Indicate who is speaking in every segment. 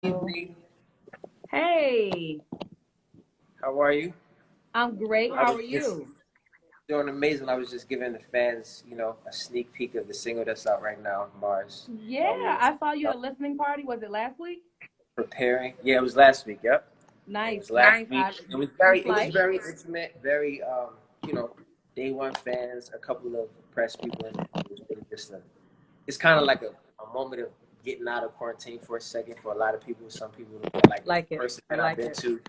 Speaker 1: Evening.
Speaker 2: Hey,
Speaker 1: How are you?
Speaker 2: I'm great.
Speaker 1: I
Speaker 2: How
Speaker 1: was
Speaker 2: are
Speaker 1: just
Speaker 2: you?
Speaker 1: doing amazing. I was just giving the fans, a sneak peek of the single that's out right now, Mars.
Speaker 2: Yeah, I saw you at a listening party. Was it last week?
Speaker 1: Preparing. Yeah, it was last week. Yep, it
Speaker 2: Nice,
Speaker 1: was last
Speaker 2: nice.
Speaker 1: week.
Speaker 2: Free
Speaker 1: It was
Speaker 2: flight.
Speaker 1: very intimate, very you know, day one fans, a couple of press people in it. It was really just it's kind of like a moment of getting out of quarantine for a second for a lot of people. Some people like the
Speaker 2: Like it.
Speaker 1: first
Speaker 2: I
Speaker 1: event I've
Speaker 2: like
Speaker 1: been
Speaker 2: it.
Speaker 1: to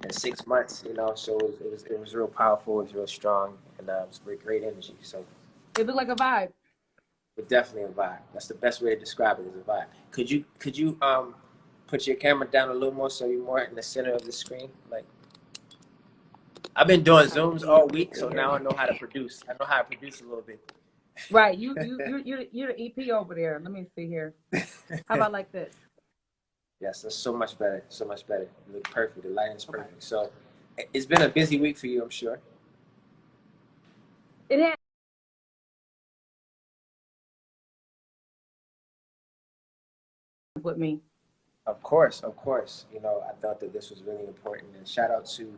Speaker 1: in 6 months, so it was real powerful, it was real strong, and it was great energy. So,
Speaker 2: It looked like a vibe.
Speaker 1: but definitely a vibe. That's the best way to describe it, is a vibe. Could you put your camera down a little more so you're more in the center of the screen? Like, I've been doing
Speaker 2: Trying to
Speaker 1: zooms
Speaker 2: see.
Speaker 1: all
Speaker 2: Let me
Speaker 1: week,
Speaker 2: see
Speaker 1: so
Speaker 2: here.
Speaker 1: now I know how to produce. I know how to produce a little bit.
Speaker 2: Right, you're the EP over there. Let me see here. How about like this?
Speaker 1: Yes, that's so much better. So much better. You look perfect. The lighting's
Speaker 2: Okay.
Speaker 1: perfect. So, it's been a busy week for you, I'm sure.
Speaker 2: It had with me.
Speaker 1: Of course, of course. I thought that this was really important. And shout out to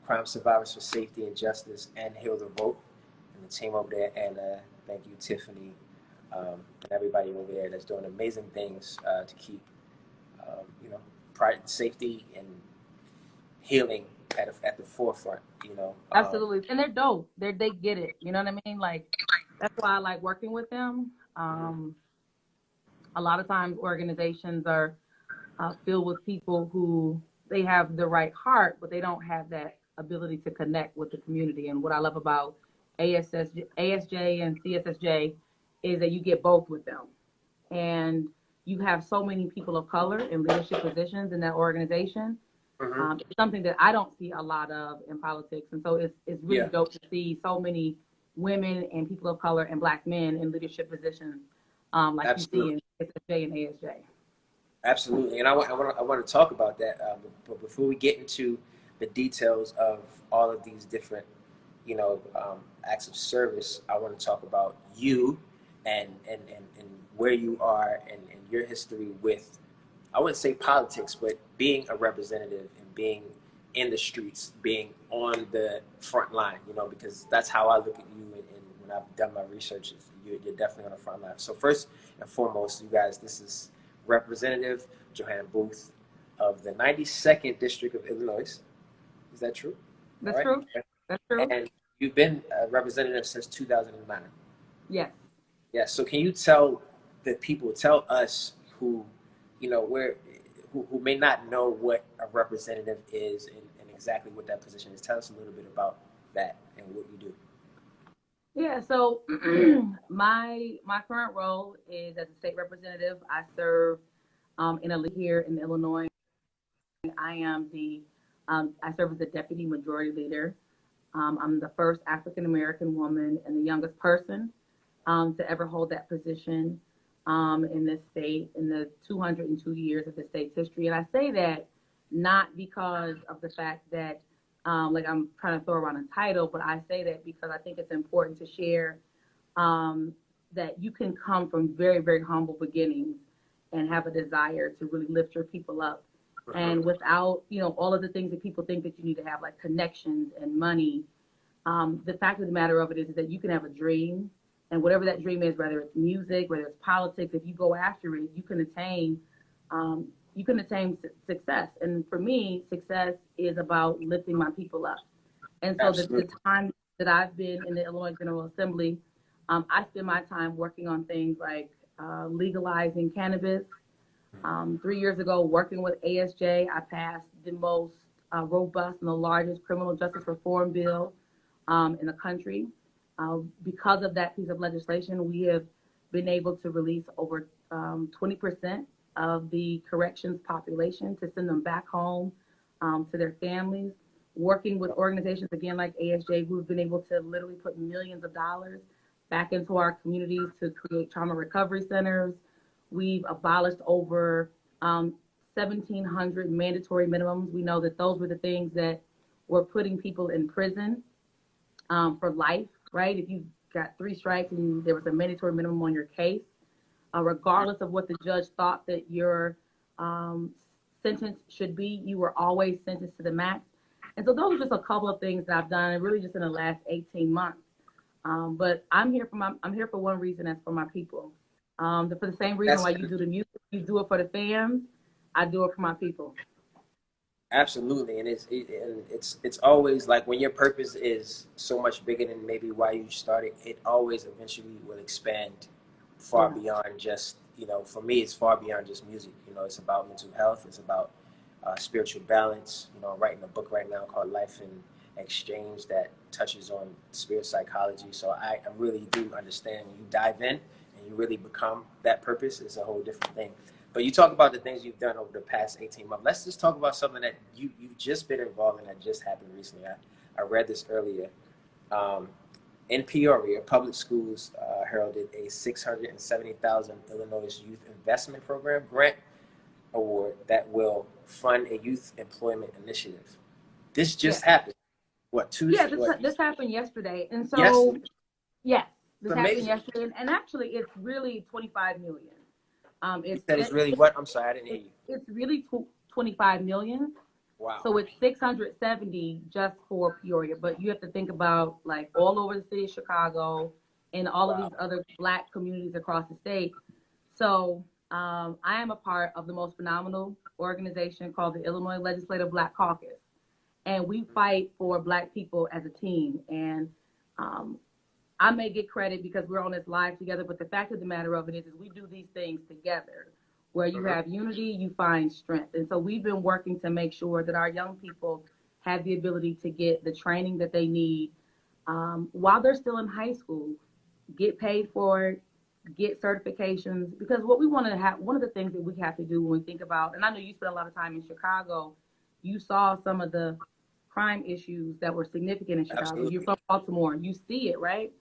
Speaker 1: Crime Survivors for Safety and Justice and Heal the Vote and the team over there. And thank you, Tiffany, and everybody over there that's doing amazing things to keep, pride, safety, and healing at the forefront.
Speaker 2: Absolutely. And they're dope. They get it. You know what I mean? Like that's why I like working with them. A lot of times organizations are filled with people who they have the right heart, but they don't have that ability to connect with the community. And what I love about ASJ and CSSJ is that you get both with them. And you have so many people of color in leadership positions in that organization.
Speaker 1: Hmm.
Speaker 2: It's something that I don't see a lot of in politics. And so it's really
Speaker 1: Yeah,
Speaker 2: dope to see so many women and people of color and black men in leadership positions like you see
Speaker 1: absolutely.
Speaker 2: in SSJ and ASJ.
Speaker 1: Absolutely, and I want to talk about that. But before we get into the details of all of these different, acts of service, I want to talk about you and where you are and your history with, I wouldn't say politics, but being a representative and being in the streets, being on the front line. Because that's how I look at you, and when I've done my research, you're definitely on the front line. So first and foremost, you guys, this is Representative Jehan Booth of the 92nd District of Illinois. Is that true? All
Speaker 2: That's
Speaker 1: right.
Speaker 2: true. That's true.
Speaker 1: And you've been a representative since 2009.
Speaker 2: Yes.
Speaker 1: Yeah. So can you tell us where, who may not know what a representative is and exactly what that position is? Tell us a little bit about that and what you do.
Speaker 2: Yeah. So my current role is as a state representative. I serve in a league here in Illinois. I am the I serve as the deputy majority leader. I'm the first African American woman and the youngest person to ever hold that position in this state in the 202 years of the state's history. And I say that not because of the fact that like I'm trying to throw around a title, but I say that because I think it's important to share um, that you can come from very, very humble beginnings and have a desire to really lift your people up.
Speaker 1: Hmm.
Speaker 2: And without, all of the things that people think that you need to have, like connections and money, the fact of the matter of it is that you can have a dream, and whatever that dream is, whether it's music, whether it's politics, if you go after it, you can attain success. And for me, success is about lifting my people up. And so the
Speaker 1: Absolutely.
Speaker 2: time that I've been in the Illinois General Assembly, I spend my time working on things like legalizing cannabis. 3 years ago, working with ASJ, I passed the most robust and the largest criminal justice reform bill in the country. Because of that piece of legislation, we have been able to release over 20% of the corrections population to send them back home to their families. Working with organizations again like ASJ, we've been able to literally put millions of dollars back into our communities to create trauma recovery centers. We've abolished over 1,700 mandatory minimums. We know that those were the things that were putting people in prison for life, right? If you got three strikes and there was a mandatory minimum on your case, regardless of what the judge thought that your um, sentence should be. You were always sentenced to the max. And so those are just a couple of things that I've done, really just in the last 18 months. But I'm here for one reason, that's for my people. For the same reason
Speaker 1: That's
Speaker 2: why you do the music, you do it for the fans. I do it for my people.
Speaker 1: absolutely, and it's always like when your purpose is so much bigger than maybe why you started, it always eventually will expand far
Speaker 2: Yeah.
Speaker 1: beyond just, for me, it's far beyond just music. It's about mental health. It's about spiritual balance. I'm writing a book right now called Life in Exchange that touches on spirit psychology. So I really do understand when you dive in and you really become that purpose, it's a whole different thing. But you talk about the things you've done over the past 18 months. Let's just talk about something that you've just been involved in that just happened recently. I read this earlier. Um, in Peoria, public schools heralded a $670,000 Illinois Youth Investment Program grant award that will fund a youth employment initiative. This
Speaker 2: Yeah.
Speaker 1: just happened. What,
Speaker 2: Yeah,
Speaker 1: Tuesday?
Speaker 2: this happened yesterday. And
Speaker 1: Yes.
Speaker 2: so, yes,
Speaker 1: It's
Speaker 2: this happened
Speaker 1: amazing.
Speaker 2: yesterday. And actually, it's really 25 million.
Speaker 1: You
Speaker 2: It's
Speaker 1: said it's really what? I'm sorry, I didn't hear you.
Speaker 2: it's really 25 million.
Speaker 1: Wow.
Speaker 2: So it's 670 just for Peoria, but you have to think about like all over the city of Chicago and all of
Speaker 1: Wow.
Speaker 2: these other Black communities across the state. So I am a part of the most phenomenal organization called the Illinois Legislative Black Caucus, and we fight for Black people as a team. And um, I may get credit because we're on this live together, but the fact of the matter of it is we do these things together. Where you
Speaker 1: Mhm.
Speaker 2: have unity, you find strength. And so we've been working to make sure that our young people have the ability to get the training that they need while they're still in high school, get paid for it, get certifications. Because what we want to have, one of the things that we have to do when we think about, and I know you spent a lot of time in Chicago, you saw some of the crime issues that were significant in Chicago. You're
Speaker 1: Absolutely.
Speaker 2: from Baltimore, you see it, right?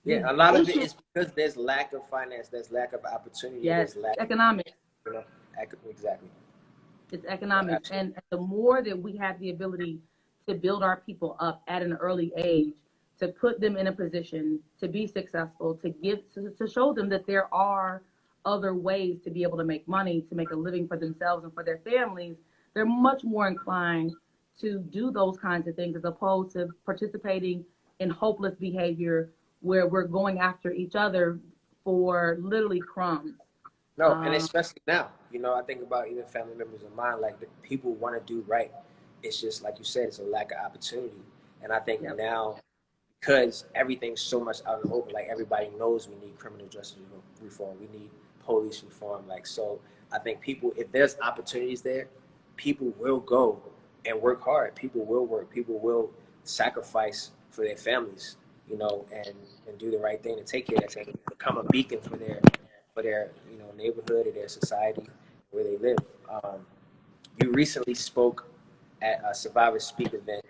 Speaker 2: The
Speaker 1: Yeah, a lot of it
Speaker 2: issue,
Speaker 1: is because there's lack of finance, there's lack of opportunity,
Speaker 2: yes,
Speaker 1: there's lack of,
Speaker 2: economics.
Speaker 1: you know, exactly.
Speaker 2: It's
Speaker 1: Yeah,
Speaker 2: economics.
Speaker 1: absolutely.
Speaker 2: And the more that we have the ability to build our people up at an early age, to put them in a position to be successful, to show them that there are other ways to be able to make money, to make a living for themselves and for their families, they're much more inclined to do those kinds of things as opposed to participating in hopeless behavior where we're going after each other for literally crumbs.
Speaker 1: No, and
Speaker 2: Um,
Speaker 1: especially now, I think about even family members of mine, like the people want to do right. It's just like you said, it's a lack of opportunity. And I think
Speaker 2: yep.
Speaker 1: now, because everything's so much out in the open, like everybody knows we need criminal justice reform, we need police reform. Like, so I think people, if there's opportunities there, people will go and work hard. People will work. People will sacrifice for their families, and do the right thing to take care of that thing, become a beacon for their neighborhood or their society where they live. Um, you recently spoke at a Survivor Speak event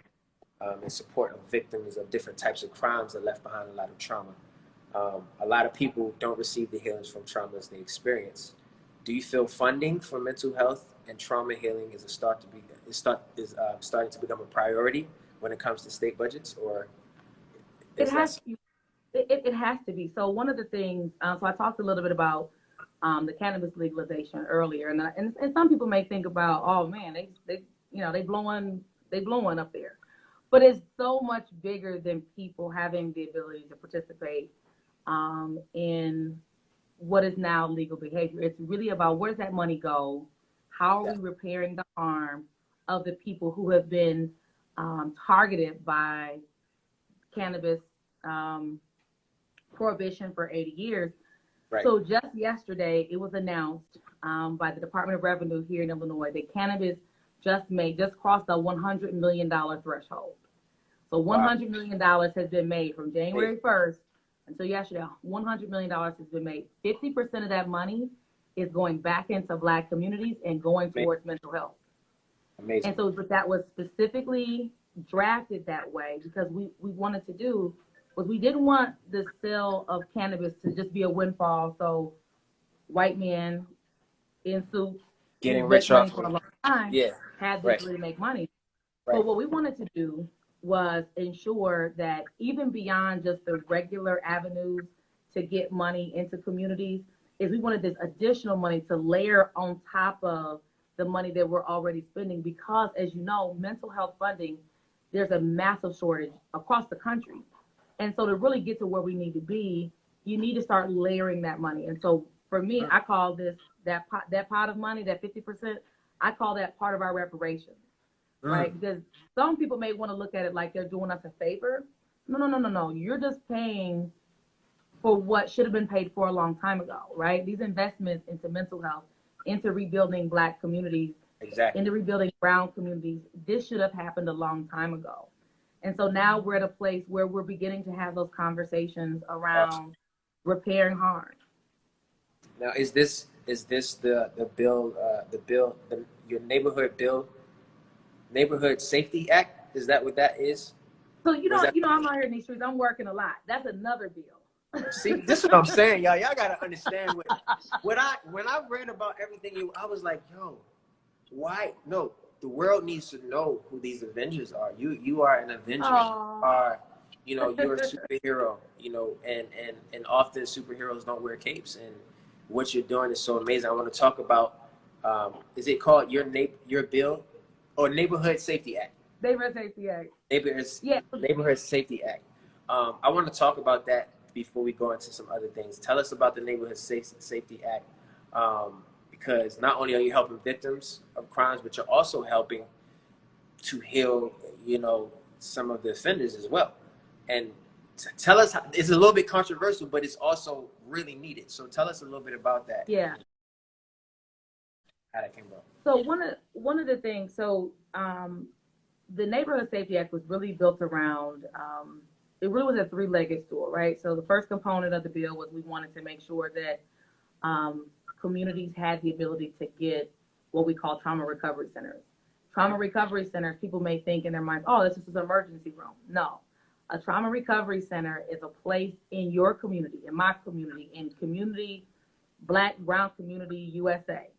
Speaker 1: in support of victims of different types of crimes that left behind a lot of trauma. A lot of people don't receive the healings from traumas they experience. Do you feel funding for mental health and trauma healing is starting to become a priority when it comes to state budgets, or
Speaker 2: It
Speaker 1: is
Speaker 2: has
Speaker 1: that
Speaker 2: it has to be. So one of the things, so I talked a little bit about the cannabis legalization earlier, and some people may think about, oh man, they blowing up there, but it's so much bigger than people having the ability to participate in what is now legal behavior. It's really about where does that money go? How are we
Speaker 1: that?
Speaker 2: repairing the harm of the people who have been targeted by cannabis um, prohibition for 80 years.
Speaker 1: Right.
Speaker 2: So just yesterday, it was announced by the Department of Revenue here in Illinois that cannabis just crossed the $100 million threshold. So
Speaker 1: Wow.
Speaker 2: $100 million has been made from
Speaker 1: Amazing.
Speaker 2: January 1st until yesterday. $100 million has been made. 50% of that money is going back into Black communities and going
Speaker 1: Amazing.
Speaker 2: towards mental health.
Speaker 1: Amazing.
Speaker 2: And so, but that was specifically drafted that way because we wanted to do was we didn't want the sale of cannabis to just be a windfall. So white men in suits who
Speaker 1: Getting
Speaker 2: make
Speaker 1: rich
Speaker 2: money
Speaker 1: off
Speaker 2: for
Speaker 1: of
Speaker 2: a
Speaker 1: it.
Speaker 2: long time
Speaker 1: Yeah.
Speaker 2: had the
Speaker 1: Right.
Speaker 2: ability to make money.
Speaker 1: Right.
Speaker 2: But what we wanted to do was ensure that even beyond just the regular avenues to get money into communities, is we wanted this additional money to layer on top of the money that we're already spending because, as you know, mental health funding, there's a massive shortage across the country. And so to really get to where we need to be, you need to start layering that money. And so for me, I call this that pot of money, that 50%, I call that part of our reparations, right? Because some people may want to look at it like they're doing us a favor. No, no, no, no, no. You're just paying for what should have been paid for a long time ago, right? These investments into mental health, into rebuilding Black communities,
Speaker 1: Exactly.
Speaker 2: into rebuilding brown communities, this should have happened a long time ago. And so now we're at a place where we're beginning to have those conversations around repairing harm.
Speaker 1: Now, is this the bill your neighborhood safety act? Is that what that is?
Speaker 2: So
Speaker 1: That,
Speaker 2: I'm out here in these streets. I'm working a lot. That's another bill.
Speaker 1: see, this is what I'm saying, y'all. Y'all gotta understand when I read about everything, I was like, yo, why? No, the world needs to know who these Avengers are. You are an Avenger. You're a superhero. And often superheroes don't wear capes, and what you're doing is so amazing. I want to talk about. Is it called your bill or Neighborhood Safety Act?
Speaker 2: Neighborhood Safety Act.
Speaker 1: Neighborhood Safety Act. I want to talk about that before we go into some other things. Tell us about the Neighborhood Safety Act, because not only are you helping victims of crimes, but you're also helping to heal, some of the offenders as well. And tell us, it's a little bit controversial, but it's also really needed. So tell us a little bit about that.
Speaker 2: Yeah.
Speaker 1: How that came about.
Speaker 2: So one of the things, the Neighborhood Safety Act was really built around, it really was a three-legged stool, right? So the first component of the bill was we wanted to make sure that communities had the ability to get what we call trauma recovery centers. Trauma recovery centers, people may think in their minds, oh, this is an emergency room. No. A trauma recovery center is a place in your community, in my community, in community, Black, brown community, USA,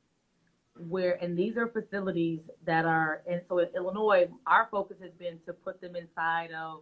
Speaker 2: and these are facilities that are, and so in Illinois, our focus has been to put them inside of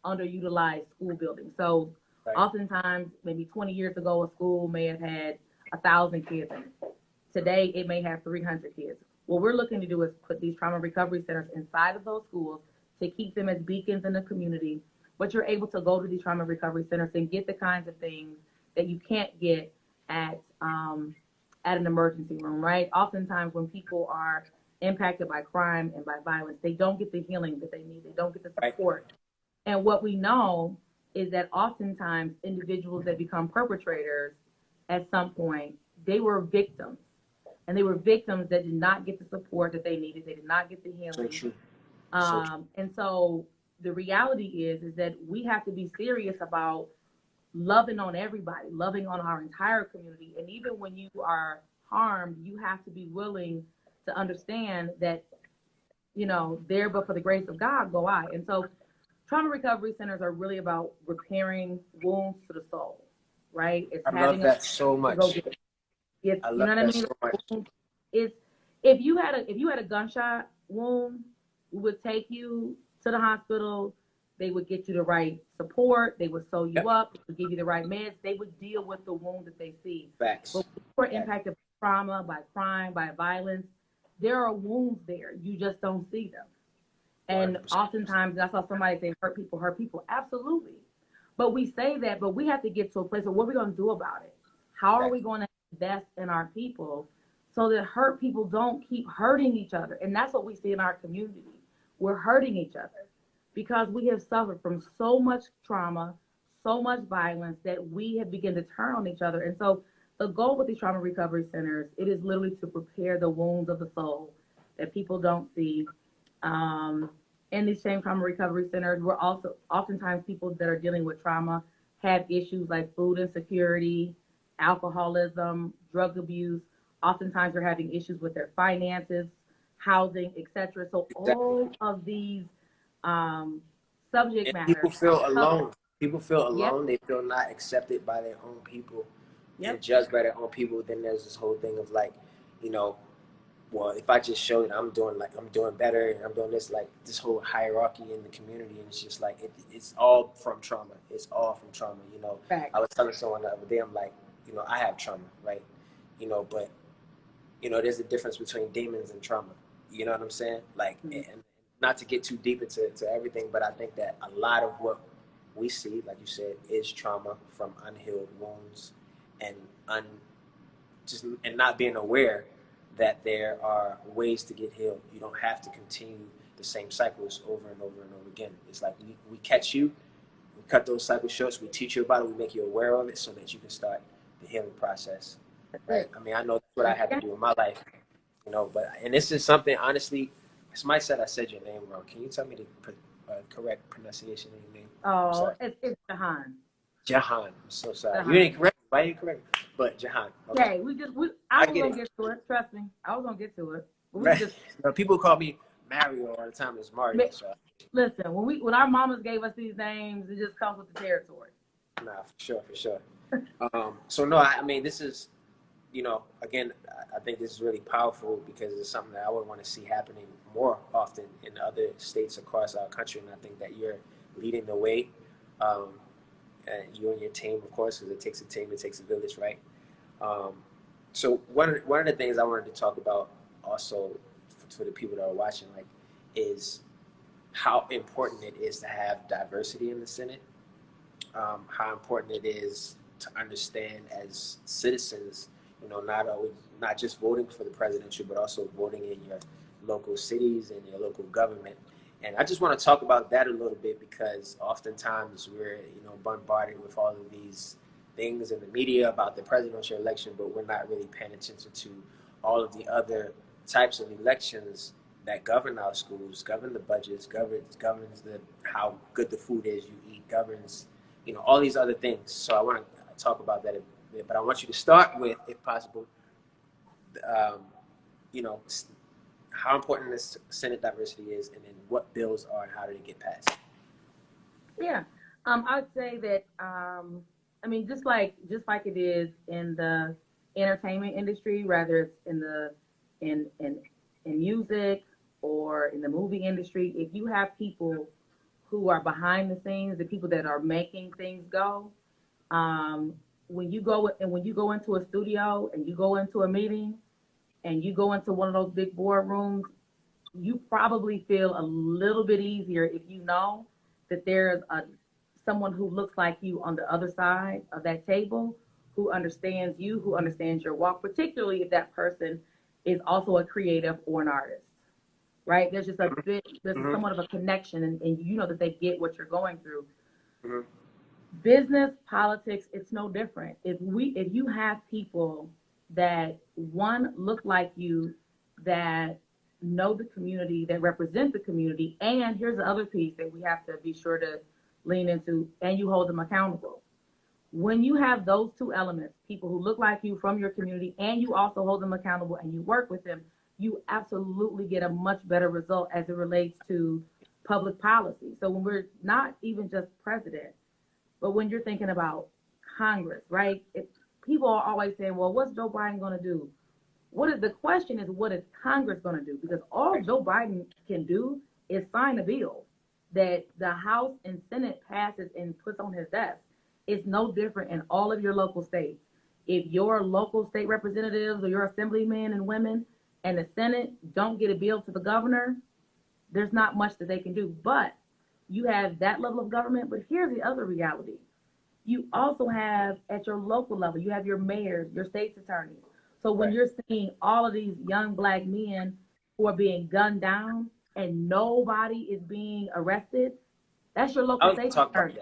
Speaker 2: underutilized school buildings. So oftentimes, maybe 20 years ago, a school may have had 1,000 kids in it. Today, it may have 300 kids. What we're looking to do is put these trauma recovery centers inside of those schools to keep them as beacons in the community, but you're able to go to these trauma recovery centers and get the kinds of things that you can't get at an emergency room, right? Oftentimes when people are impacted by crime and by violence, they don't get the healing that they need. They don't get the support. And what we know is that oftentimes individuals that become perpetrators at some point, they were victims. And they were victims that did not get the support that they needed. They did not get the healing.
Speaker 1: So true.
Speaker 2: And so the reality is that we have to be serious about loving on everybody, loving on our entire community. And even when you are harmed, you have to be willing to understand that, there but for the grace of God go I. And so trauma recovery centers are really about repairing wounds to the soul, right? It's
Speaker 1: I love that so much.
Speaker 2: You know what I mean? So much. It's if you had a gunshot wound, we would take you to the hospital. They would get you the right support. They would sew you up. They would give you the right meds. They would deal with the wound that they see.
Speaker 1: Facts.
Speaker 2: But when you are impacted by trauma, by crime, by violence, there are wounds there. You just don't see them. And 100%. Oftentimes, I saw somebody say, hurt people. Absolutely. But we say that, but we have to get to a place of what are we going to do about it? How are we going to invest in our people so that hurt people don't keep hurting each other? And that's what we see in our community. We're hurting each other because we have suffered from so much trauma, so much violence that we have begun to turn on each other. And so the goal with these trauma recovery centers, it is literally to repair the wounds of the soul that people don't see. In these same trauma recovery centers, we're also oftentimes people that are dealing with trauma have issues like food insecurity, alcoholism, drug abuse. Oftentimes they're having issues with their finances, housing, etc. So all of these subject matter.
Speaker 1: People feel alone. People feel alone. They feel not accepted by their own people and judged by their own people. Then there's this whole thing of like, well, if I just show that I'm doing better and I'm doing this, like this whole hierarchy in the community, and it's just like it's all from trauma. It's all from trauma.
Speaker 2: Fact.
Speaker 1: I was telling someone the other day, I'm like, I have trauma, right? But you know, there's a difference between demons and trauma. You know what I'm saying? Like, and not to get too deep into everything, but I think that a lot of what we see, like you said, is trauma from unhealed wounds and and not being aware that there are ways to get healed. You don't have to continue the same cycles over and over and over again. It's like we catch you, we cut those cycles short, we teach you about it, we make you aware of it so that you can start the healing process. Right? I mean, I know that's what I had to do in my life, you know, and this is something, honestly, somebody said I said your name wrong. Can you tell me the correct pronunciation of your name?
Speaker 2: Oh, it's Jehan.
Speaker 1: Jehan. I'm so sorry.
Speaker 2: Jehan.
Speaker 1: You didn't correct me. Why didn't you correct me? But Jehan.
Speaker 2: Okay, I was gonna get to it. Trust me, I was gonna get to it.
Speaker 1: Right. People call me Mario all the time. It's Mario. So.
Speaker 2: Listen, when our mamas gave us these names, it just comes with the territory.
Speaker 1: Nah, for sure. So no, I mean, this is, you know, again, I think this is really powerful because it's something that I would want to see happening more often in other states across our country, and I think that you're leading the way. And you and your team, of course, because it takes a team, it takes a village, right? So one of the things I wanted to talk about also for the people that are watching, like, is how important it is to have diversity in the Senate. How important it is to understand as citizens, you know, not just voting for the presidential, but also voting in your local cities and your local government. And I just want to talk about that a little bit because oftentimes we're, you know, bombarded with all of these things in the media about the presidential election, but we're not really paying attention to all of the other types of elections that govern our schools, govern the budgets, governs how good the food is you eat, governs, you know, all these other things. So I want to talk about that a bit, but I want you to start with, if possible, you know, how important this Senate diversity is, and then what bills are and how do they get passed.
Speaker 2: Yeah, I'd say that I mean, just like it is in the entertainment industry, whether it's in music or in the movie industry, if you have people who are behind the scenes, the people that are making things go, when you go into a studio and you go into a meeting and you go into one of those big boardrooms, you probably feel a little bit easier if you know that there's someone who looks like you on the other side of that table, who understands you, who understands your walk, particularly if that person is also a creative or an artist, right? There's just there's somewhat of a connection, and you know that they get what you're going through. Mm-hmm. Business, politics, it's no different. If you have people that, one, look like you, that know the community, that represent the community, and here's the other piece that we have to be sure to lean into, and you hold them accountable. When you have those two elements, people who look like you from your community, and you also hold them accountable and you work with them, you absolutely get a much better result as it relates to public policy. So when we're not even just president, but when you're thinking about Congress, right? People are always saying, well, what's Joe Biden going to do? The question is, what is Congress going to do? Because all Joe Biden can do is sign a bill that the House and Senate passes and puts on his desk. It's no different in all of your local states. If your local state representatives or your assemblymen and women and the Senate don't get a bill to the governor, there's not much that they can do. But you have that level of government. But here's the other reality. You also have, at your local level, you have your mayors, your state's attorneys. So when you're seeing all of these young black men who are being gunned down and nobody is being arrested, that's your local state's attorney.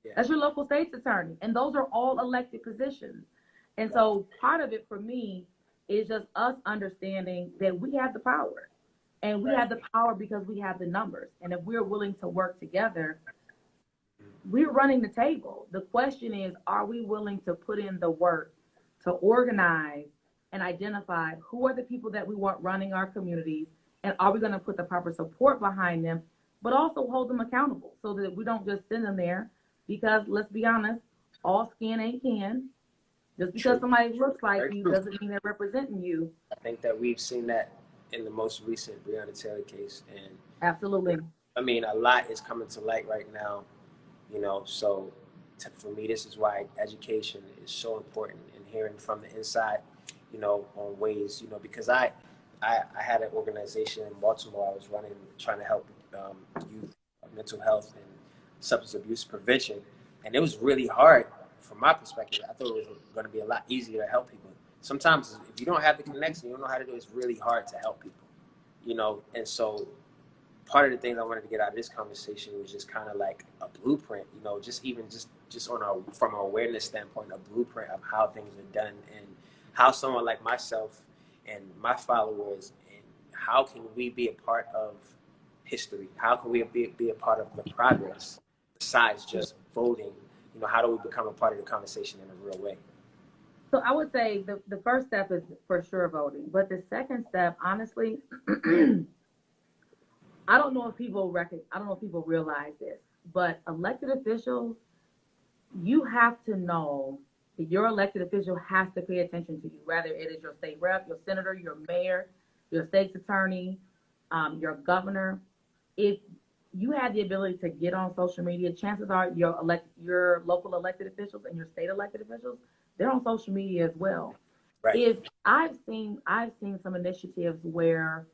Speaker 2: Yeah. That's your local state's attorney. And those are all elected positions. And so part of it for me is just us understanding that we have the power. And we have the power because we have the numbers. And if we're willing to work together, we're running the table. The question is, are we willing to put in the work to organize and identify who are the people that we want running our communities, and are we going to put the proper support behind them, but also hold them accountable so that we don't just send them there, because let's be honest, all skin ain't kin. Just because somebody looks like you doesn't mean they're representing you.
Speaker 1: I think that we've seen that in the most recent Breonna Taylor case. And
Speaker 2: absolutely.
Speaker 1: I mean, a lot is coming to light right now, you know, so for me, this is why education is so important, and hearing from the inside, on ways, because I had an organization in Baltimore I was running, trying to help youth mental health and substance abuse prevention, and it was really hard from my perspective. I thought it was going to be a lot easier to help people. Sometimes if you don't have the connection, you don't know how to do it, it's really hard to help people, and so part of the things I wanted to get out of this conversation was just kind of like a blueprint, just on from an awareness standpoint, a blueprint of how things are done and how someone like myself and my followers, and how can we be a part of history? How can we be a part of the progress besides just voting? How do we become a part of the conversation in a real way?
Speaker 2: So I would say the first step is for sure voting, but the second step, honestly, I don't know if people realize this, but elected officials, you have to know that your elected official has to pay attention to you, whether it is your state rep, your senator, your mayor, your state's attorney, your governor. If you have the ability to get on social media, chances are your local elected officials and your state elected officials, they're on social media as well.
Speaker 1: Right.
Speaker 2: If I've seen some initiatives where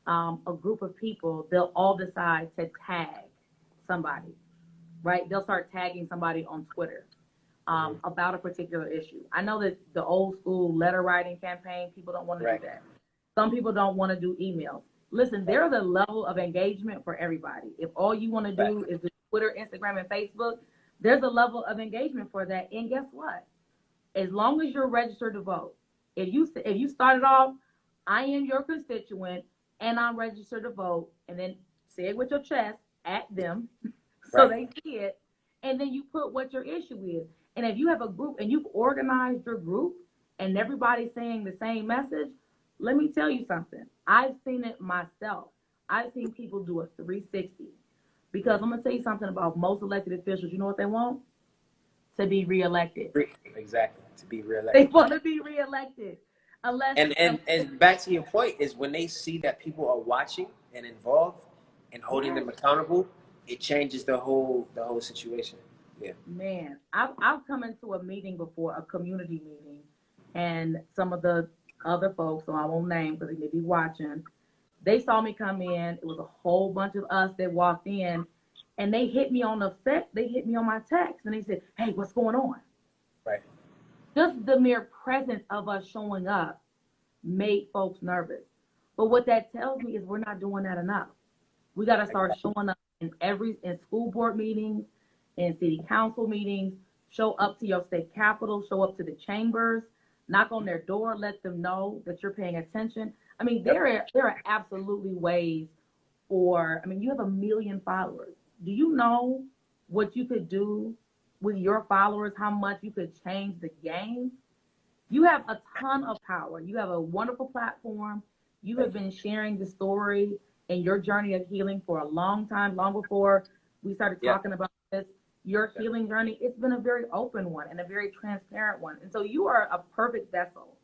Speaker 2: a group of people, they'll all decide to tag somebody, right? They'll start tagging somebody on Twitter about a particular issue. I know that the old school letter writing campaign, people don't want to do that. Some people don't want to do emails. Listen, there's a level of engagement for everybody. If all you want to do is do Twitter, Instagram, and Facebook, there's a level of engagement for that. And guess what? As long as you're registered to vote, if you started off, I am your constituent and I'm registered to vote, and then say it with your chest at them so they see it, and then you put what your issue is. And if you have a group and you've organized your group and everybody's saying the same message, let me tell you something. I've seen it myself. I've seen people do a 360. Because I'm going to tell you something about most elected officials. You know what they want? To be reelected.
Speaker 1: Exactly, to be reelected.
Speaker 2: They want to be reelected.
Speaker 1: And back to your point is when they see that people are watching and involved and holding them accountable, it changes the whole situation. Yeah.
Speaker 2: Man, I've come into a meeting before, a community meeting, and some of the other folks, so I won't name because they may be watching, they saw me come in. It was a whole bunch of us that walked in, and they hit me on they hit me on my text, and they said, "Hey, what's going on?"
Speaker 1: Right.
Speaker 2: Just the mere presence of us showing up made folks nervous. But what that tells me is we're not doing that enough. We got to start showing up in school board meetings, in city council meetings, show up to your state capitol, show up to the chambers, knock on their door, let them know that you're paying attention. I mean, there are absolutely ways you have 1 million followers. Do you know what you could do with your followers, how much you could change the game? You have a ton of power. You have a wonderful platform. You have been sharing the story and your journey of healing for a long time, long before we started talking about this. Your healing journey, it's been a very open one and a very transparent one. And so you are a perfect vessel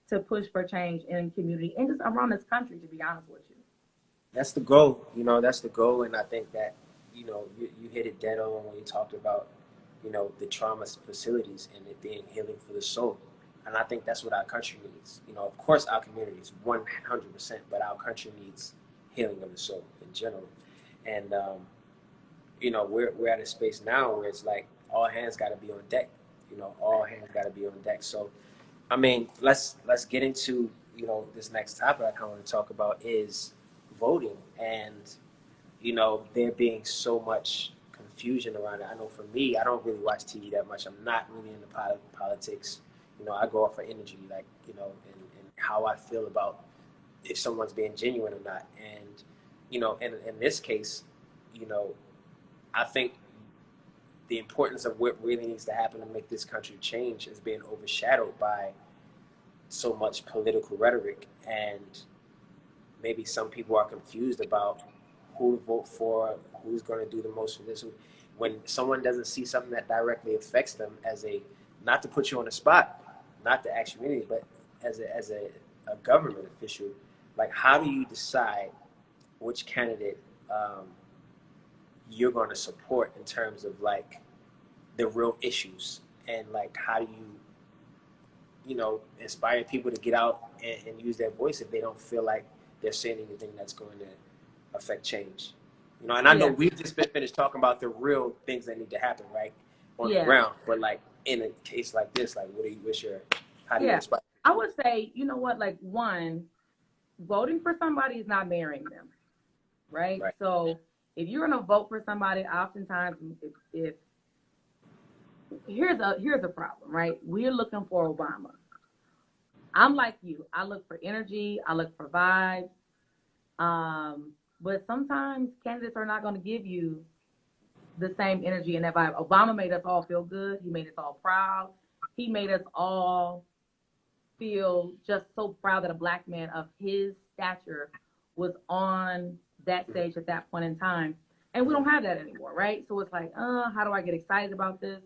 Speaker 2: to push for change in community and just around this country, to be honest with you.
Speaker 1: That's the goal. That's the goal. And I think that, you hit it dead on when you talked about, the trauma facilities and it being healing for the soul. And I think that's what our country needs. Of course, our communities, 100%, but our country needs healing of the soul in general. And, we're at a space now where it's like all hands got to be on deck. All hands got to be on deck. So, I mean, let's get into, this next topic I want to talk about is voting. And, there being so much confusion around it. I know for me, I don't really watch TV that much. I'm not really into politics. I go off for energy, like, and how I feel about if someone's being genuine or not. And, in this case, I think the importance of what really needs to happen to make this country change is being overshadowed by so much political rhetoric. And maybe some people are confused about who to vote for, who's going to do the most for this. When someone doesn't see something that directly affects them not to put you on the spot, not to ask you anything, but as a government official, like how do you decide which candidate you're going to support in terms of like the real issues, and like how do you inspire people to get out and use their voice if they don't feel like they're saying anything that's going to affect change. And I know we've just been finished talking about the real things that need to happen, right, on the ground. But like in a case like this, like how do you inspire?
Speaker 2: I would say, you know what, like one, voting for somebody is not marrying them, right? So if you're gonna vote for somebody, oftentimes if here's a problem, right? We're looking for Obama. I'm like you. I look for energy. I look for vibes. But sometimes candidates are not going to give you the same energy and that vibe. Obama made us all feel good. He made us all proud. He made us all feel just so proud that a black man of his stature was on that stage at that point in time. And we don't have that anymore, right? So it's like, how do I get excited about this?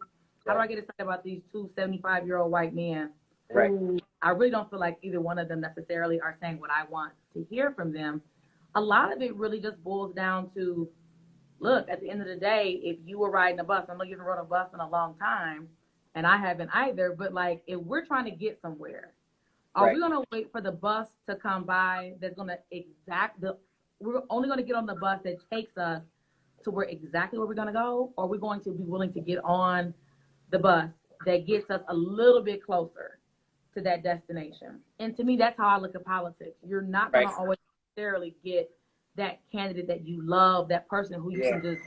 Speaker 2: How do I get excited about these two 75-year-old white men who I really don't feel like either one of them necessarily are saying what I want to hear from them? A lot of it really just boils down to, look, at the end of the day, if you were riding a bus, I know you haven't rode a bus in a long time, and I haven't either, but like if we're trying to get somewhere, are we going to wait for the bus to come by that's going to we're only going to get on the bus that takes us to exactly where we're going to go, or are we going to be willing to get on the bus that gets us a little bit closer to that destination? And to me, that's how I look at politics. You're not going to always necessarily get that candidate that you love, that person who you can just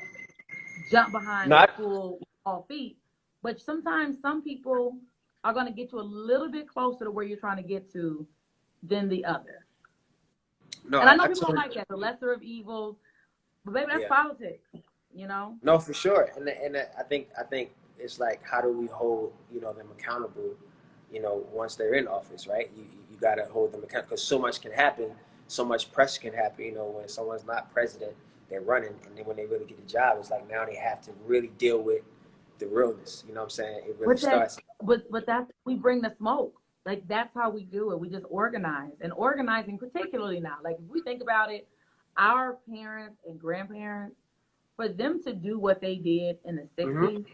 Speaker 2: jump behind with full all feet. But sometimes some people are going to get you a little bit closer to where you're trying to get to than the other. No, and I know people don't like that, the lesser of evils, but baby, that's politics,
Speaker 1: No, for sure. And I think it's like, how do we hold them accountable once they're in office, right? You got to hold them accountable, because so much can happen, so much pressure can happen. When someone's not president, they're running, and then when they really get the job, it's like now they have to really deal with the realness. You know what I'm saying? It really starts.
Speaker 2: But that's, we bring the smoke. Like, that's how we do it. We just organize, and organizing particularly now. Like, if we think about it, our parents and grandparents, for them to do what they did in the 60s,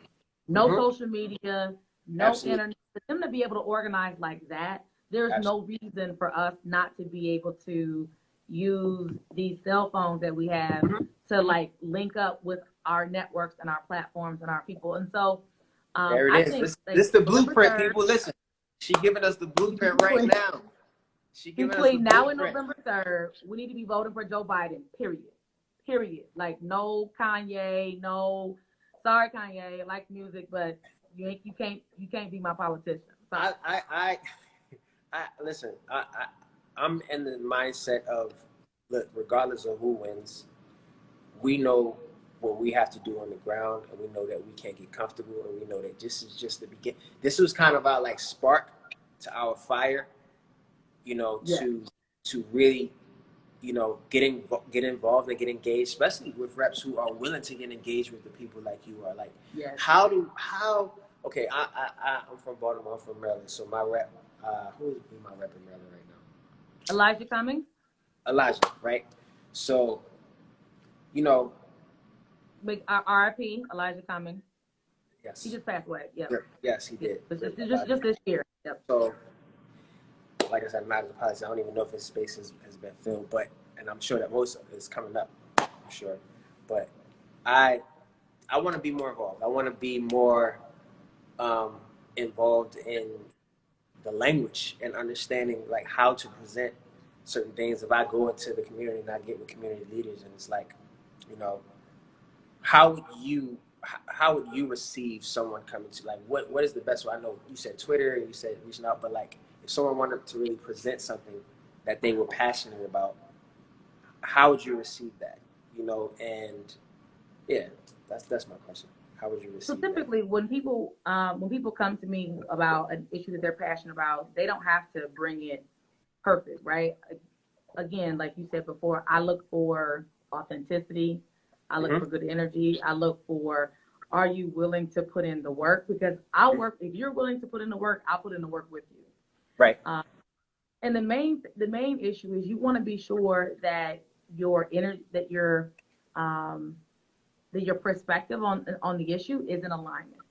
Speaker 2: no social media, no internet, for them to be able to organize like that, there's no reason for us not to be able to use these cell phones that we have to like link up with our networks and our platforms and our people. And so
Speaker 1: there it is. This is the blueprint, people. Listen, she giving us the blueprint right now. She giving us the blueprint.
Speaker 2: Now in November 3rd, we need to be voting for Joe Biden, period. Like, no Kanye, no, sorry Kanye, I like music, but you can't be my politician. Sorry.
Speaker 1: Listen, I'm in the mindset of, look, regardless of who wins, we know what we have to do on the ground, and we know that we can't get comfortable, and we know that this is just the beginning. This was kind of our like spark to our fire, to really, get involved and get engaged, especially with reps who are willing to get engaged with the people like you are. Like, okay, I'm from Baltimore, I'm from Maryland, so my rep, who would be my rep in Maryland right now?
Speaker 2: Elijah Cummings.
Speaker 1: Elijah, right? So,
Speaker 2: Big RIP, Elijah Cummings.
Speaker 1: Yes.
Speaker 2: He just passed away. Yep.
Speaker 1: Yes, he did.
Speaker 2: Just this year. Yep.
Speaker 1: So, like I said, I'm not as a politician. I don't even know if his space has been filled, and I'm sure that most of it is coming up, I'm sure. But I want to be more involved. I want to be more involved in the language and understanding like how to present certain things. If I go into the community and I get with community leaders, and it's like, how would you receive someone coming to, like, what is the best way? I know you said Twitter and you said reaching out, but like, if someone wanted to really present something that they were passionate about, how would you receive that? And yeah, that's my question. How would you receive
Speaker 2: So typically,
Speaker 1: that?
Speaker 2: when people come to me about an issue that they're passionate about, they don't have to bring it perfect, right? Again, like you said before, I look for authenticity. I look for good energy. I look for, are you willing to put in the work? Because I'll work, if you're willing to put in the work, I'll put in the work with you.
Speaker 1: Right.
Speaker 2: And the main issue is you want to be sure that your perspective on the issue is in alignment.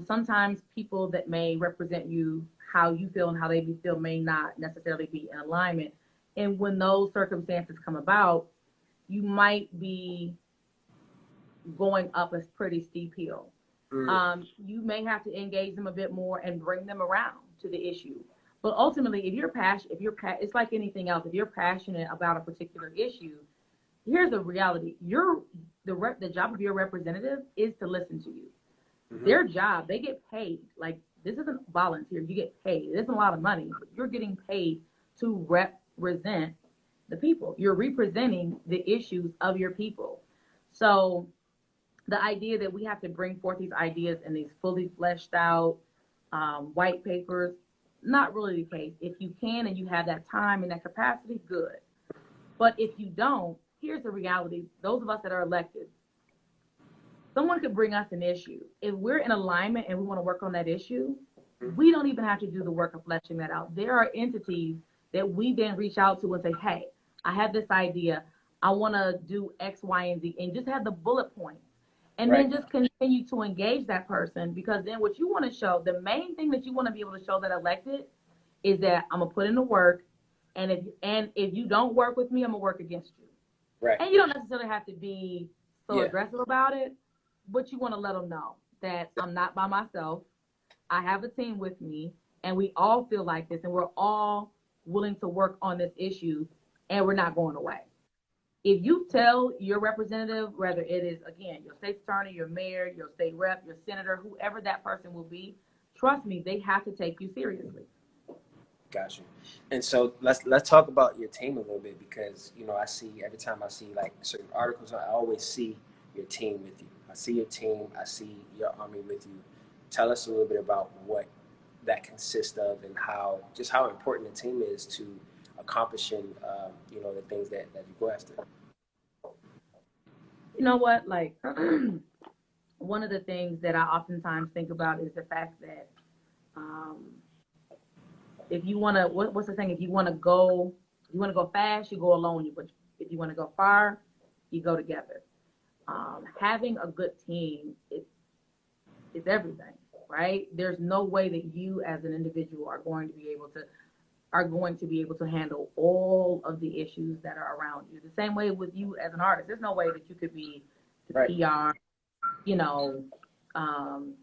Speaker 2: Sometimes people that may represent you how you feel and how they feel may not necessarily be in alignment. And when those circumstances come about, you might be going up a pretty steep hill.
Speaker 1: Mm.
Speaker 2: You may have to engage them a bit more and bring them around to the issue. But ultimately, it's like anything else. If you're passionate about a particular issue, here's the reality: the job of your representative is to listen to you.
Speaker 1: Mm-hmm.
Speaker 2: Their job, they get paid. Like, this isn't volunteer. You get paid. It isn't a lot of money, but you're getting paid to represent the people. You're representing the issues of your people. So the idea that we have to bring forth these ideas in these fully fleshed out white papers, not really the case. If you can and you have that time and that capacity, good. But if you don't, here's the reality. Those of us that are elected, someone could bring us an issue. If we're in alignment and we want to work on that issue, we don't even have to do the work of fleshing that out. There are entities that we then reach out to and say, hey, I have this idea. I want to do X, Y, and Z, and just have the bullet points. And
Speaker 1: Right.
Speaker 2: then just continue to engage that person, because then what you want to show, the main thing that you want to be able to show that elected is that I'm going to put in the work. And if you don't work with me, I'm going to work against you.
Speaker 1: Right.
Speaker 2: And you don't necessarily have to be so
Speaker 1: Yeah.
Speaker 2: aggressive about it, but you want to let them know that I'm not by myself. I have a team with me, and we all feel like this, and we're all willing to work on this issue, and we're not going away. If you tell your representative, whether it is, again, your state attorney, your mayor, your state rep, your senator, whoever that person will be, trust me, they have to take you seriously.
Speaker 1: Gotcha. And so let's talk about your team a little bit, because I see every time I see like certain articles, I always see your team with you. I see your team, I see your army with you. Tell us a little bit about what that consists of and how important the team is to accomplishing the things that you go after.
Speaker 2: You know what? Like, one of the things that I oftentimes think about is the fact that um, if you want to, what's the thing? If you want to go fast, you go alone. But if you want to go far, you go together. Having a good team is everything, right? There's no way that you as an individual are going to be able to handle all of the issues that are around you. The same way with you as an artist. There's no way that you could be the
Speaker 1: Right.
Speaker 2: PR, um,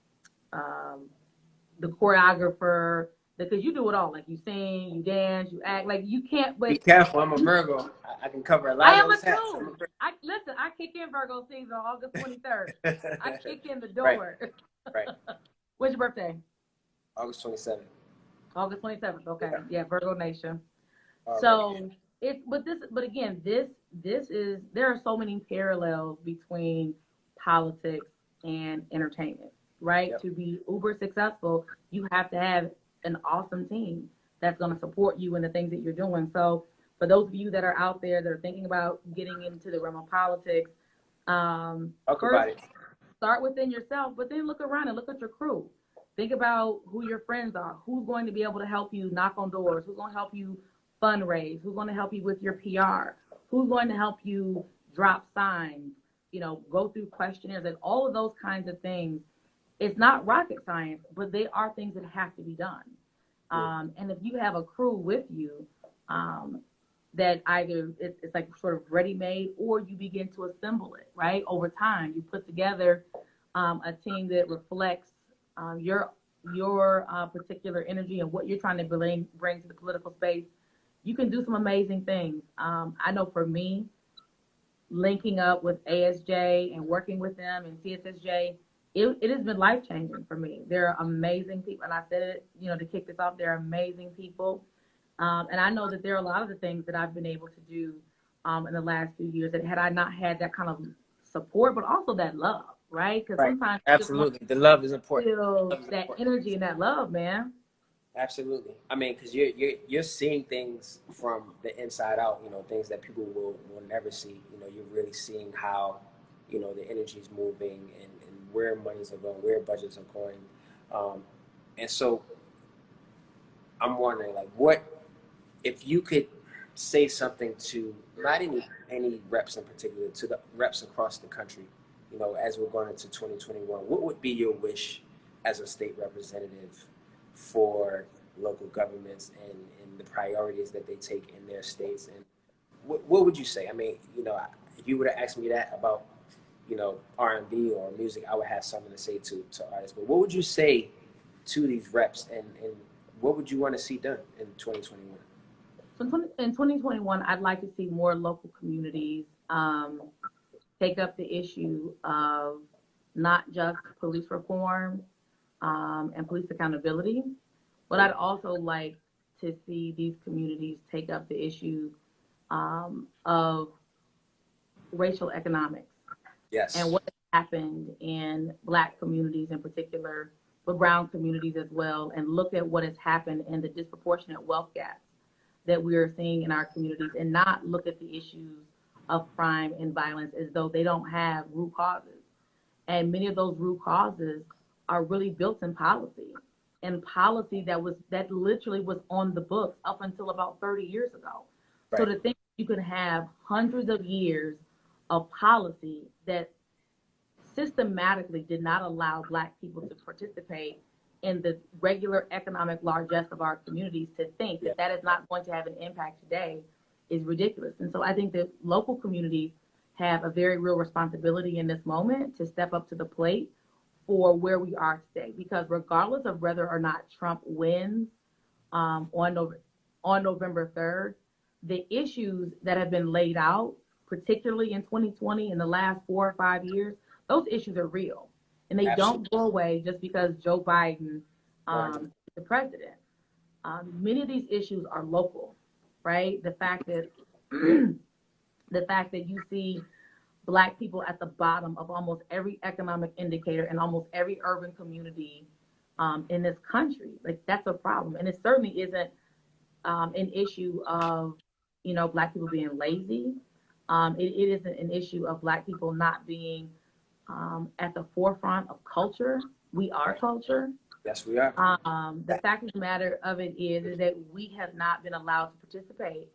Speaker 2: the choreographer, because you do it all. Like, you sing, you dance, you act. Like, you can't. But
Speaker 1: be careful. I'm a Virgo. I can cover a lot
Speaker 2: I
Speaker 1: of
Speaker 2: am a
Speaker 1: those hats.
Speaker 2: too. I kick in Virgo season on August 23rd. I kick in the
Speaker 1: Right.
Speaker 2: door.
Speaker 1: Right.
Speaker 2: What's your birthday?
Speaker 1: August 27th.
Speaker 2: August 27th. Okay. Yeah, Virgo Nation.
Speaker 1: All
Speaker 2: So but again, this is, there are so many parallels between politics and entertainment, right?
Speaker 1: Yep.
Speaker 2: To be uber successful, you have to have an awesome team that's going to support you in the things that you're doing. So for those of you that are out there that are thinking about getting into the realm of politics,
Speaker 1: Talk
Speaker 2: first
Speaker 1: about it.
Speaker 2: start within yourself, but then look around and look at your crew. Think about who your friends are, who's going to be able to help you knock on doors, who's going to help you fundraise, who's going to help you with your PR, who's going to help you drop signs, go through questionnaires, and all of those kinds of things. It's not rocket science, but they are things that have to be done. And if you have a crew with you, that either it's like sort of ready-made, or you begin to assemble it, right? Over time, you put together a team that reflects your particular energy and what you're trying to bring to the political space. You can do some amazing things. I know for me, linking up with ASJ and working with them and CSSJ, it has been life-changing for me. They're amazing people. And I said it, to kick this off, they're amazing people. And I know that there are a lot of the things that I've been able to do in the last few years that had I not had that kind of support, but also that love, right? Because sometimes
Speaker 1: absolutely, the love is important.
Speaker 2: Feel that energy and that love, man.
Speaker 1: Absolutely. I mean, because you're seeing things from the inside out. Things that people will never see. You're really seeing how the energy is moving, and where monies are going, where budgets are going, and so I'm wondering, like, what if you could say something to not any reps in particular, to the reps across the country, as we're going into 2021, what would be your wish as a state representative for local governments and the priorities that they take in their states. And what would you say? I mean, if you were to ask me that about, R&B or music, I would have something to say to artists. But what would you say to these reps, and what would you want to see done in 2021?
Speaker 2: So in 2021, I'd like to see more local communities take up the issue of not just police reform and police accountability, but I'd also like to see these communities take up the issue of racial economics and
Speaker 1: Yes.
Speaker 2: what has happened in Black communities in particular, but brown communities as well, and look at what has happened in the disproportionate wealth gaps that we are seeing in our communities, and not look at the issues of crime and violence as though they don't have root causes. And many of those root causes are really built in policy, and policy that literally was on the books up until about 30 years ago. So
Speaker 1: Right.
Speaker 2: to think you could have hundreds of years of policy that systematically did not allow Black people to participate in the regular economic largesse of our communities, to think
Speaker 1: Yeah.
Speaker 2: that that is not going to have an impact today is ridiculous. And so I think that local communities have a very real responsibility in this moment to step up to the plate for where we are today. Because regardless of whether or not Trump wins on November 3rd, the issues that have been laid out, particularly in 2020, in the last 4 or 5 years, those issues are real. And they
Speaker 1: Absolutely.
Speaker 2: don't go away just because Joe Biden
Speaker 1: Right.
Speaker 2: is the president. Many of these issues are local, right? The fact that you see Black people at the bottom of almost every economic indicator in almost every urban community in this country, like, that's a problem. And it certainly isn't an issue of, Black people being lazy. It isn't an issue of Black people not being at the forefront of culture. We are culture.
Speaker 1: Yes, we are.
Speaker 2: The fact of the matter of it is that we have not been allowed to participate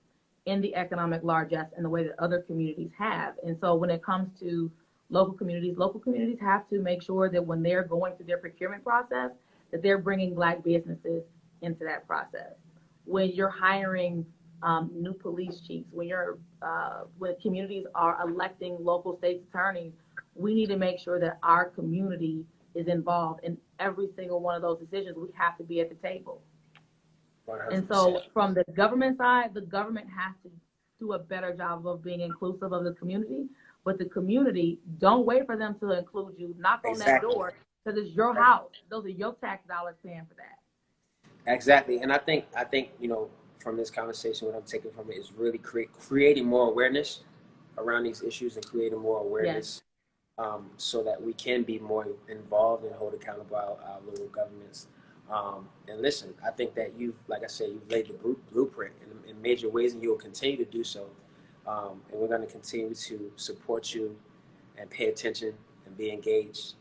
Speaker 2: in the economic largesse in the way that other communities have. And so when it comes to local communities have to make sure that when they're going through their procurement process, that they're bringing Black businesses into that process. When you're hiring new police chiefs, when communities are electing local state attorneys, we need to make sure that our community is involved in every single one of those decisions. We have to be at the table.
Speaker 1: 100%.
Speaker 2: And so from the government side, the government has to do a better job of being inclusive of the community. But the community, don't wait for them to include you. Knock on that
Speaker 1: Exactly.
Speaker 2: door, because it's your house. Those are your tax dollars paying for that.
Speaker 1: Exactly. And I think from this conversation, what I'm taking from it is really creating more awareness around these issues, and creating more awareness, so that we can be more involved and hold accountable our local governments. And listen, I think that like I said, you've laid the blueprint in major ways, and you'll continue to do so. And we're going to continue to support you and pay attention and be engaged.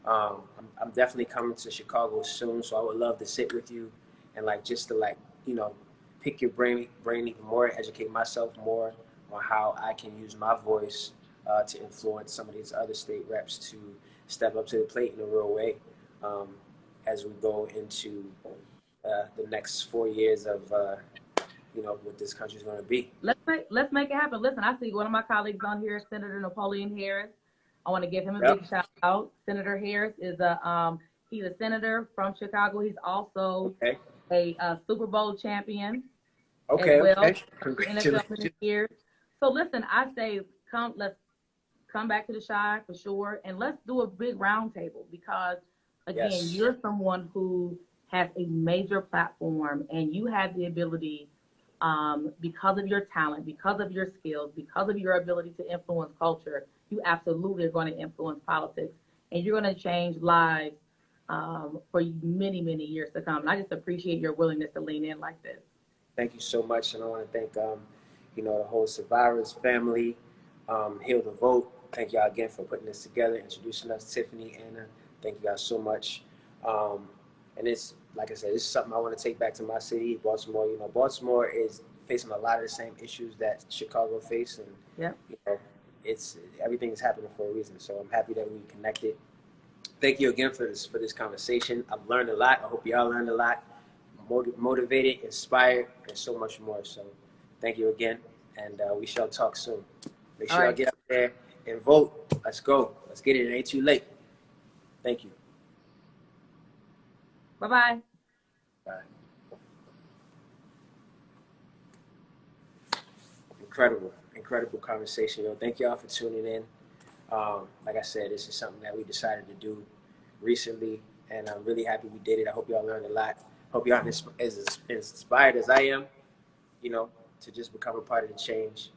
Speaker 1: I'm definitely coming to Chicago soon, so I would love to sit with you and just to pick your brain even more, educate myself more on how I can use my voice to influence some of these other state reps to step up to the plate in a real way, as we go into the next 4 years of what this country is going to be.
Speaker 2: Let's make it happen. Listen, I see one of my colleagues on here, Senator Napoleon Harris. I want to give him a big shout out. Senator Harris is he's a senator from Chicago. He's also a Super Bowl champion as well.
Speaker 1: Congratulations.
Speaker 2: Years. So listen, I say let's come back to the Chi for sure, and let's do a big roundtable, because again, you're someone who has a major platform, and you have the ability, because of your talent, because of your skills, because of your ability to influence culture, you absolutely are going to influence politics, and you're going to change lives for many, many years to come. And I just appreciate your willingness to lean in like this.
Speaker 1: Thank you so much, and I want to thank the whole Survivors family, Heal the Vote. Thank y'all again for putting this together, introducing us, Tiffany, Anna. Thank you guys so much. And it's, like I said, this is something I want to take back to my city, Baltimore. Baltimore is facing a lot of the same issues that Chicago faced, and it's everything is happening for a reason. So I'm happy that we connected. Thank you again for this conversation. I've learned a lot. I hope y'all learned a lot. motivated, inspired, and so much more. So thank you again, and we shall talk soon. Make
Speaker 2: All
Speaker 1: sure y'all
Speaker 2: right.
Speaker 1: get out there and vote. Let's go. Let's get it. It ain't too late. Thank you.
Speaker 2: Bye-bye.
Speaker 1: Bye. Incredible conversation, yo. Thank y'all for tuning in. Like I said, this is something that we decided to do recently, and I'm really happy we did it. I hope y'all learned a lot. Hope y'all as inspired as I am, you know, to just become a part of the change.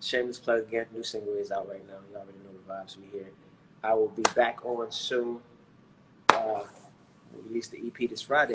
Speaker 1: Shameless plug again. New single is out right now. You already know the vibes we hear. I will be back on soon. We'll release the EP this Friday.